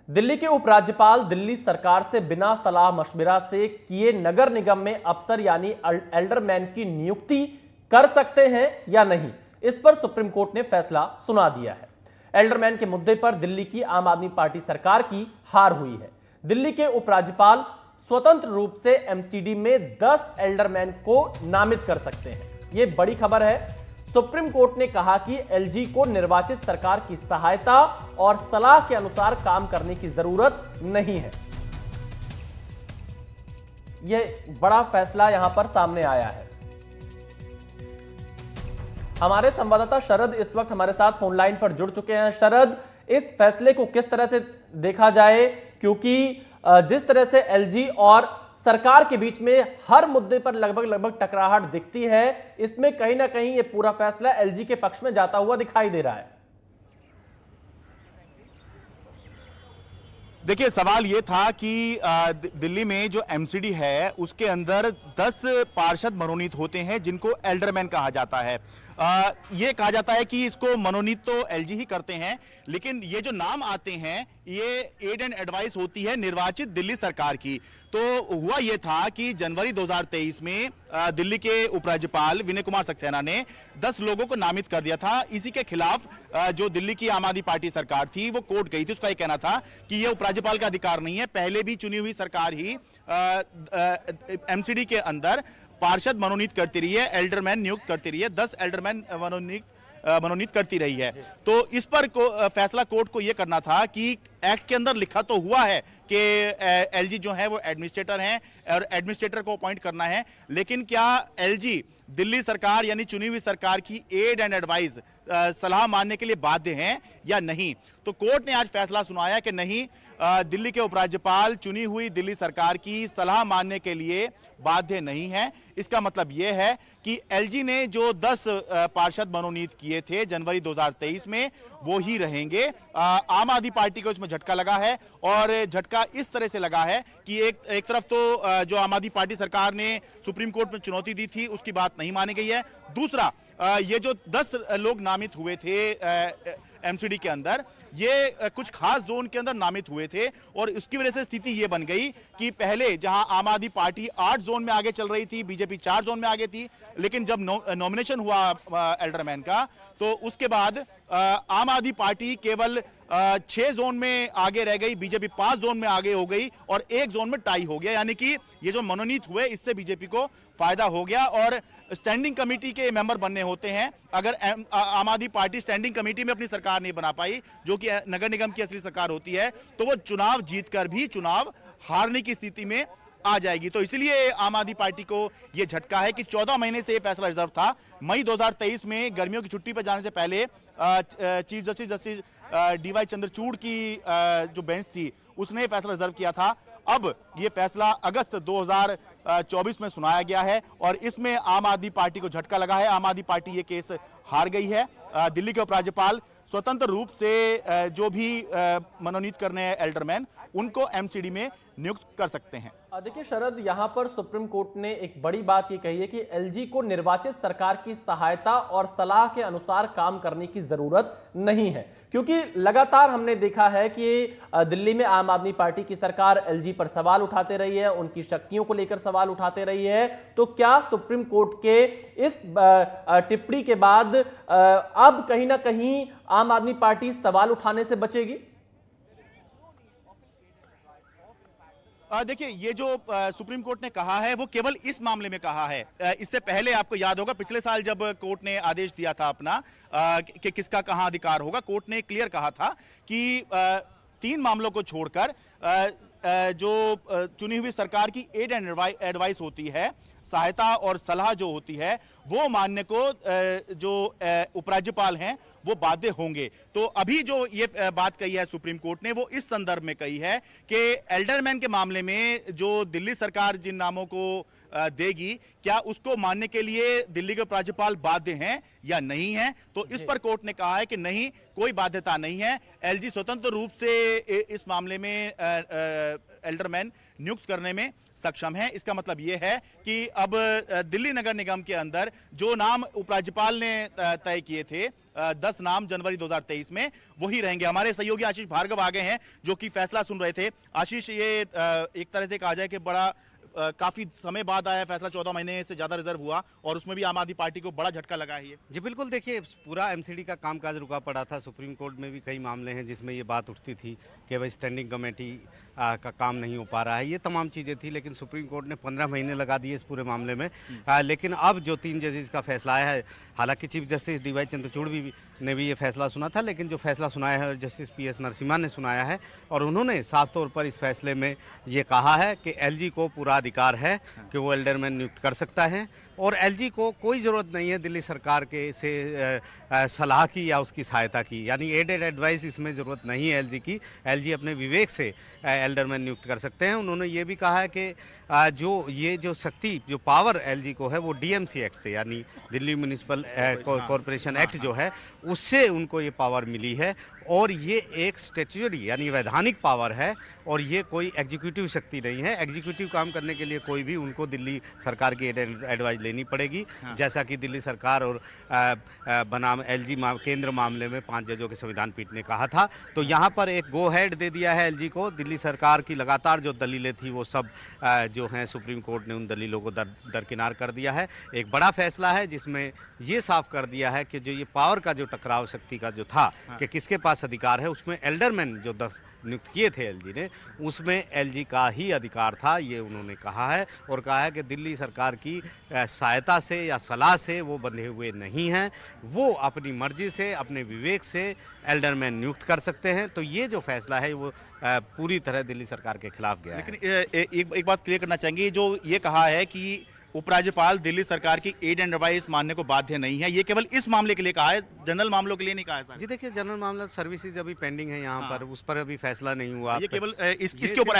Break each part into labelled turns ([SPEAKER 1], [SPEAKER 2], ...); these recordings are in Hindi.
[SPEAKER 1] दिल्ली के उपराज्यपाल दिल्ली सरकार से बिना सलाह मशविरा से किए नगर निगम में अफसर यानी एल्डरमैन की नियुक्ति कर सकते हैं या नहीं, इस पर सुप्रीम कोर्ट ने फैसला सुना दिया है। एल्डरमैन के मुद्दे पर दिल्ली की आम आदमी पार्टी सरकार की हार हुई है। दिल्ली के उपराज्यपाल स्वतंत्र रूप से एमसीडी में 10 एल्डरमैन को नामित कर सकते हैं। यह बड़ी खबर है। सुप्रीम कोर्ट ने कहा कि एलजी को निर्वाचित सरकार की सहायता और सलाह के अनुसार काम करने की जरूरत नहीं है। यह बड़ा फैसला यहां पर सामने आया है। हमारे संवाददाता शरद इस वक्त हमारे साथ फोन लाइन पर जुड़ चुके हैं। शरद, इस फैसले को किस तरह से देखा जाए, क्योंकि जिस तरह से एलजी और सरकार के बीच में हर मुद्दे पर लगभग टकराहट दिखती है, इसमें कहीं ना कहीं ये पूरा फैसला एलजी के पक्ष में जाता हुआ दिखाई दे रहा है।
[SPEAKER 2] देखिए, सवाल ये था कि दिल्ली में जो एमसीडी है उसके अंदर 10 पार्षद मनोनीत होते हैं जिनको एल्डरमैन कहा जाता है। ये कहा जाता है कि इसको मनोनीत तो एलजी ही करते हैं, लेकिन ये जो नाम आते हैं ये एड एंड एडवाइस होती है निर्वाचित दिल्ली सरकार की। तो हुआ ये था कि जनवरी 2023 में दिल्ली के उपराज्यपाल विनय कुमार सक्सेना ने 10 लोगों को नामित कर दिया था। इसी के खिलाफ जो दिल्ली की आम आदमी पार्टी सरकार थी वो कोर्ट गई थी। उसका ये कहना था कि ये उपराज्यपाल का अधिकार नहीं है, पहले भी चुनी हुई सरकार ही एमसीडी के अंदर पार्षद मनोनीत करती रही है, एल्डरमैन नियुक्त करती रही है, 10 एल्डरमैन मनोनीत करती रही है। तो इस पर फैसला कोर्ट को यह करना था कि एक्ट के अंदर लिखा तो हुआ है कि एलजी जो है वो एडमिनिस्ट्रेटर हैं और एडमिनिस्ट्रेटर को अपॉइंट करना है, लेकिन क्या एलजी दिल्ली सरकार यानी चुनी हुई सरकार की एड एंड एडवाइस सलाह मानने के लिए बाध्य हैं या नहीं? तो कोर्ट ने आज फैसला सुनाया कि नहीं, दिल्ली के उपराज्यपाल चुनी हुई दिल्ली सरकार की सलाह मानने के लिए बाध्य नहीं है। इसका मतलब यह है कि एलजी ने जो 10 पार्षद मनोनीत किए थे जनवरी 2023 में वो ही रहेंगे। आम आदमी पार्टी को इसमें झटका लगा है और झटका इस तरह से लगा है कि एक तरफ तो जो आम आदमी पार्टी सरकार ने सुप्रीम कोर्ट में चुनौती दी थी उसकी बात नहीं मानी गई है। दूसरा, ये जो 10 लोग नामित हुए थे एमसीडी के अंदर, ये कुछ खास जोन के अंदर नामित हुए थे और उसकी वजह से स्थिति ये बन गई कि पहले जहां आम आदमी पार्टी 8 जोन में आगे चल रही थी, बीजेपी 4 जोन में आगे थी, लेकिन जब नॉमिनेशन हुआ एल्डरमैन का तो उसके बाद आम आदमी पार्टी केवल 6 जोन में आगे रह गई, बीजेपी 5 जोन में आगे हो गई और 1 जोन में टाई हो गया। यानी कि ये जो मनोनीत हुए इससे बीजेपी को फायदा हो गया और स्टैंडिंग कमेटी के मेंबर बनने होते हैं। अगर आम आदमी पार्टी स्टैंडिंग कमेटी में अपनी सरकार नहीं बना पाई, जो कि नगर निगम की असली सरकार होती है, तो वो चुनाव जीतकर भी चुनाव हारने की स्थिति में आ जाएगी। तो इसलिए आम आदमी पार्टी को यह झटका है कि 14 महीने से यह फैसला रिजर्व था। मई 2023 में गर्मियों की छुट्टी पर जाने से पहले चीफ जस्टिस डीवाई चंद्रचूड़ की जो बेंच थी उसने फैसला रिजर्व किया था। अब यह फैसला अगस्त 2024 में सुनाया गया है और इसमें आम आदमी पार्टी को झटका लगा है। आम आदमी पार्टी ये केस हार गई है। दिल्ली के उपराज्यपाल स्वतंत्र रूप से जो भी मनोनीत करने हैं एल्डरमैन, उनको एमसीडी में नियुक्त कर सकते हैं।
[SPEAKER 1] देखिए शरद, यहां पर सुप्रीम कोर्ट ने एक बड़ी बात ये कही है कि एलजी को निर्वाचित सरकार की सहायता और सलाह के अनुसार काम करने की जरूरत नहीं है, क्योंकि लगातार हमने देखा है कि दिल्ली में आम आदमी पार्टी की सरकार एलजी पर सवाल उठाते रही है, उनकी शक्तियों को लेकर सवाल उठाते रही है। तो क्या सुप्रीम कोर्ट के इस टिप्पणी के बाद अब कहीं ना कहीं आम आदमी पार्टी सवाल उठाने से बचेगी?
[SPEAKER 2] देखिए, ये जो सुप्रीम कोर्ट ने कहा है वो केवल इस मामले में कहा है। इससे पहले आपको याद होगा पिछले साल जब कोर्ट ने आदेश दिया था अपना कि किसका कहां अधिकार होगा, कोर्ट ने क्लियर कहा था कि 3 मामलों को छोड़कर जो चुनी हुई सरकार की एड एंड एडवाइस होती है, सहायता और सलाह जो होती है, वो मानने को जो उपराज्यपाल हैं वो बाध्य होंगे। तो अभी जो ये बात कही है सुप्रीम कोर्ट ने वो इस संदर्भ में कही है कि एल्डरमैन के मामले में जो दिल्ली सरकार जिन नामों को देगी, क्या उसको मानने के लिए दिल्ली के उपराज्यपाल बाध्य हैं या नहीं हैं। तो इस पर कोर्ट ने कहा है कि नहीं, कोई बाध्यता नहीं है। एलजी स्वतंत्र रूप से इस मामले में एल्डरमैन नियुक्त करने में सक्षम है। इसका मतलब यह है कि अब दिल्ली नगर निगम के अंदर जो नाम उपराज्यपाल ने तय किए थे 10 नाम जनवरी 2023 में वही रहेंगे। हमारे सहयोगी आशीष भार्गव आ गए हैं जो कि फैसला सुन रहे थे। आशीष, ये एक तरह से कहा जाए कि बड़ा काफी समय बाद आया फैसला, 14 महीने से ज्यादा रिजर्व हुआ और उसमें भी आम आदमी पार्टी को बड़ा झटका लगा है ये।
[SPEAKER 3] जी बिल्कुल, देखिए पूरा एमसीडी का कामकाज रुका पड़ा था। सुप्रीम कोर्ट में भी कई मामले हैं जिसमें ये बात उठती थी कि भाई स्टैंडिंग कमेटी का काम नहीं हो पा रहा है, ये तमाम चीज़ें थी। लेकिन सुप्रीम कोर्ट ने 15 महीने लगा दिए इस पूरे मामले में। लेकिन अब जो 3 जजेस का फैसला आया है, हालांकि चीफ जस्टिस डीवाई चंद्रचूड़ ने भी ये फैसला सुना था, लेकिन जो फैसला सुनाया है जस्टिस पीएस नरसिम्हा ने सुनाया है और उन्होंने साफ तौर पर इस फैसले में ये कहा है कि एलजी को पूरा अधिकार है कि वो एल्डरमैन नियुक्त कर सकता है और एलजी को कोई ज़रूरत नहीं है दिल्ली सरकार के से सलाह की या उसकी सहायता की, यानी एडेड एडवाइस इसमें ज़रूरत नहीं है एलजी की। एलजी अपने विवेक से एल्डरमैन नियुक्त कर सकते हैं। उन्होंने ये भी कहा है कि जो शक्ति जो पावर एलजी को है वो डीएमसी एक्ट से, यानी दिल्ली म्यूनिसिपल कॉरपोरेशन एक्ट जो है उससे उनको ये पावर मिली है और ये एक स्टैट्यूटरी यानी वैधानिक पावर है और ये कोई एग्जीक्यूटिव शक्ति नहीं है। एग्जीक्यूटिव काम करने के लिए कोई भी उनको दिल्ली सरकार की एडवाइस लेनी पड़ेगी। जैसा कि दिल्ली सरकार और बनाम एलजी केंद्र मामले में 5 जजों के संविधान पीठ ने कहा था। तो यहाँ पर एक गो हेड दे दिया है एलजी को। दिल्ली सरकार की लगातार जो दलीलें थी वो सब जो हैं सुप्रीम कोर्ट ने उन दलीलों को दरकिनार कर दिया है। एक बड़ा फैसला है जिसमें ये साफ कर दिया है कि जो ये पावर का जो टकराव शक्ति का जो था कि किसके पास अधिकार है, उसमें एल्डरमैन जो 10 नियुक्त किए थे एलजी ने, उसमें एलजी का ही अधिकार था, ये उन्होंने कहा है। और कहा है कि दिल्ली सरकार की सहायता से या सलाह से वो बंधे हुए नहीं हैं, वो अपनी मर्जी से अपने विवेक से एल्डरमैन नियुक्त कर सकते हैं। तो ये जो फैसला है वो पूरी तरह दिल्ली सरकार के खिलाफ गया है।
[SPEAKER 2] लेकिन एक बात क्लियर करना चाहेंगे, जो ये कहा है कि उपराज्यपाल दिल्ली सरकार की एड एंड एडवाइस मानने को बाध्य नहीं है, ये केवल इस मामले के लिए कहा है, जनरल मामलों के लिए नहीं कहा है।
[SPEAKER 3] जी देखिए, जनरल मामला सर्विसेज अभी पेंडिंग है यहाँ पर, उस पर अभी फैसला नहीं हुआ।
[SPEAKER 2] ये केवल इसके ऊपर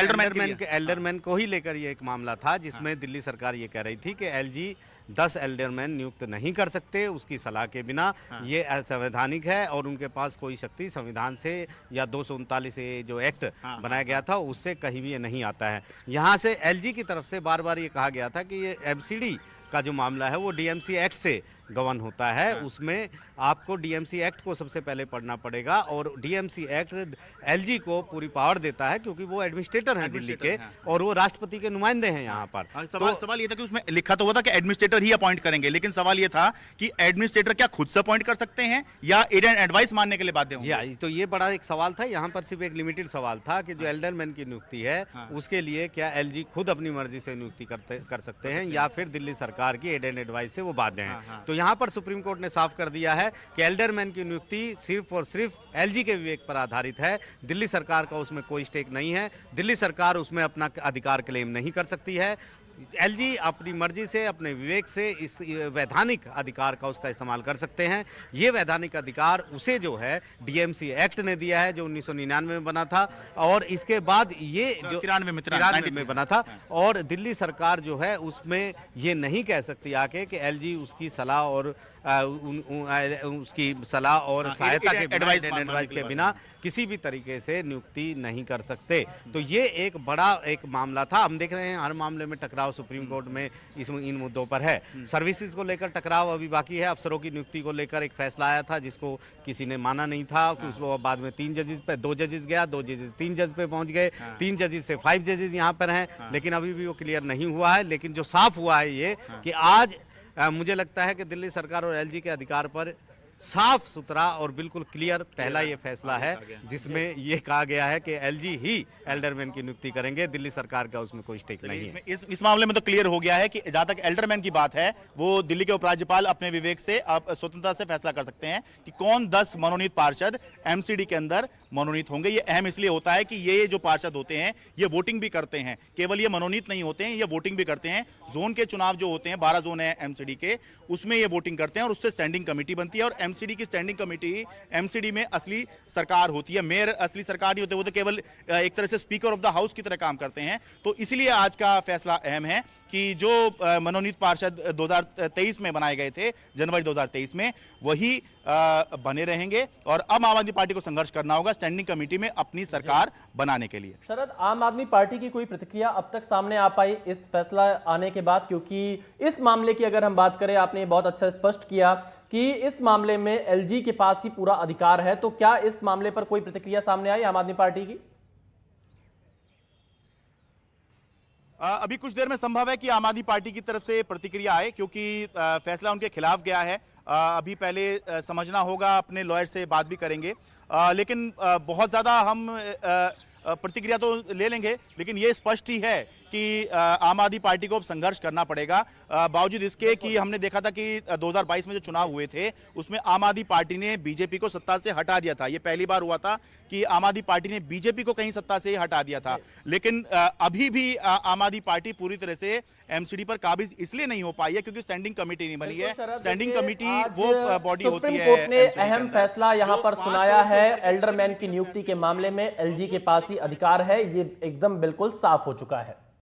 [SPEAKER 3] एल्डरमैन को ही लेकर ये एक मामला था जिसमें दिल्ली सरकार ये कह रही थी कि एलजी 10 एल्डरमैन नियुक्त नहीं कर सकते उसकी सलाह के बिना। ये असंवैधानिक है और उनके पास कोई शक्ति संविधान से या 239 से जो एक्ट बनाया गया था उससे कहीं भी ये नहीं आता है। यहाँ से एलजी की तरफ से बार बार ये कहा गया था कि ये एमसीडी का जो मामला है वो डीएमसी एक्ट से गवर्न होता है। उसमें आपको डीएमसी एक्ट को सबसे पहले पढ़ना पड़ेगा और डीएमसी एक्ट एलजी को पूरी पावर देता है क्योंकि वो एडमिनिस्ट्रेटर हैं दिल्ली के और वो राष्ट्रपति के नुमाइंदे हैं यहाँ पर।
[SPEAKER 2] सवाल ये था कि उसमें लिखा तो हुआ था कि एडमिनिस्ट्रेटर ही अपॉइंट करेंगे, लेकिन सवाल ये था कि एडमिनिस्ट्रेटर क्या खुद से अपॉइंट कर सकते हैं या एड एंड एडवाइस मानने के लिए बाध्य होंगे?
[SPEAKER 3] तो ये बड़ा एक सवाल था। यहाँ पर सिर्फ एक लिमिटेड सवाल था कि जो एल्डरमैन की नियुक्ति है उसके लिए क्या एलजी खुद अपनी मर्जी से नियुक्ति कर सकते हैं या फिर दिल्ली सरकार की एड एंड एडवाइस से वो बाध्य हैं। तो यहाँ पर सुप्रीम कोर्ट ने साफ कर दिया है कि एल्डरमैन की नियुक्ति सिर्फ और सिर्फ एलजी के विवेक पर आधारित है। दिल्ली सरकार का उसमें कोई स्टेक नहीं है। दिल्ली सरकार उसमें अपना अधिकार क्लेम नहीं कर सकती है। एलजी अपनी मर्जी से अपने विवेक से इस वैधानिक अधिकार का उसका इस्तेमाल कर सकते हैं। ये वैधानिक अधिकार उसे जो है डीएमसी एक्ट ने दिया है जो 1999 में बना था और इसके बाद ये जो 93 में बना था और दिल्ली सरकार जो है उसमें ये नहीं कह सकती आके कि एलजी उसकी सलाह और उसकी सलाह और सहायता के बिना एडवाइस के बिना किसी भी तरीके से नियुक्ति नहीं कर सकते। तो ये एक बड़ा एक मामला था। हम देख रहे हैं हर मामले में टकराव सुप्रीम कोर्ट में इन मुद्दों पर है। सर्विसेज को लेकर टकराव अभी बाकी है। अफसरों की नियुक्ति को लेकर एक फैसला आया था जिसको किसी ने माना नहीं था। उसको बाद में 3 जजेस पे 2 जजेस गया, 2 जजेस 3 जज पे पहुंच गए, 3 जजेस से 5 जजेस यहाँ पर हैं, लेकिन अभी भी वो क्लियर नहीं हुआ है। लेकिन जो साफ हुआ है ये कि आज मुझे लगता है कि दिल्ली सरकार और एलजी के अधिकार पर साफ सुथरा और बिल्कुल क्लियर पहला ये फैसला है जिसमें ये कहा गया है कि एलजी ही एल्डरमैन की नियुक्ति करेंगे, दिल्ली सरकार का उसमें कोई स्टेक नहीं है।
[SPEAKER 2] इस मामले में तो क्लियर हो गया है कि जहां तक एल्डरमैन की बात है वो दिल्ली के उपराज्यपाल अपने विवेक से स्वतंत्रता से फैसला कर सकते हैं कि कौन 10 मनोनीत पार्षद एमसीडी के अंदर मनोनीत होंगे। ये अहम इसलिए होता है कि ये जो पार्षद होते हैं ये वोटिंग भी करते हैं, केवल ये मनोनीत नहीं होते हैं, ये वोटिंग भी करते हैं। जोन के चुनाव जो होते हैं 12 जोन है एमसीडी के, उसमें ये वोटिंग करते हैं और उससे स्टैंडिंग कमेटी बनती है और एमसीडी की स्टैंडिंग कमेटी एमसीडी में असली सरकार होती है। मेयर असली सरकार नहीं होते, वो तो केवल एक तरह से स्पीकर ऑफ द हाउस की तरह काम करते हैं। तो इसलिए आज का फैसला अहम है कि जो मनोनीत पार्षद 2023 में बनाए गए थे जनवरी 2023 में वही बने रहेंगे और अब आम आदमी पार्टी को संघर्ष करना होगा स्टैंडिंग कमेटी में अपनी सरकार बनाने के लिए।
[SPEAKER 1] शरद, आम आदमी पार्टी की कोई प्रतिक्रिया अब तक सामने आ पाई इस फैसला आने के बाद? क्योंकि इस मामले की अगर हम बात करें, आपने बहुत अच्छा स्पष्ट किया कि इस मामले में एलजी के पास ही पूरा अधिकार है, तो क्या इस मामले पर कोई प्रतिक्रिया सामने आई आम आदमी पार्टी की?
[SPEAKER 2] अभी कुछ देर में संभव है कि आम आदमी पार्टी की तरफ से प्रतिक्रिया आए, क्योंकि फैसला उनके खिलाफ गया है। अभी पहले समझना होगा, अपने लॉयर से बात भी करेंगे, लेकिन बहुत ज़्यादा हम प्रतिक्रिया तो ले लेंगे, लेकिन ये स्पष्ट ही है कि आम आदमी पार्टी को अब संघर्ष करना पड़ेगा। बावजूद इसके कि हमने देखा था कि 2022 में जो चुनाव हुए थे उसमें आम आदमी पार्टी ने बीजेपी को सत्ता से हटा दिया था। ये पहली बार हुआ था कि आम आदमी पार्टी ने बीजेपी को कहीं सत्ता से हटा दिया था। लेकिन अभी भी आम आदमी पार्टी पूरी तरह से एमसीडी पर काबिज इसलिए नहीं हो पाई है क्योंकि स्टैंडिंग कमेटी नहीं बनी है। स्टैंडिंग कमेटी वो बॉडी होती है।
[SPEAKER 1] कोर्ट ने अहम फैसला यहां पर सुनाया है। एल्डरमैन की नियुक्ति के मामले में एलजी के पास ही अधिकार है, ये एकदम बिल्कुल साफ हो चुका है।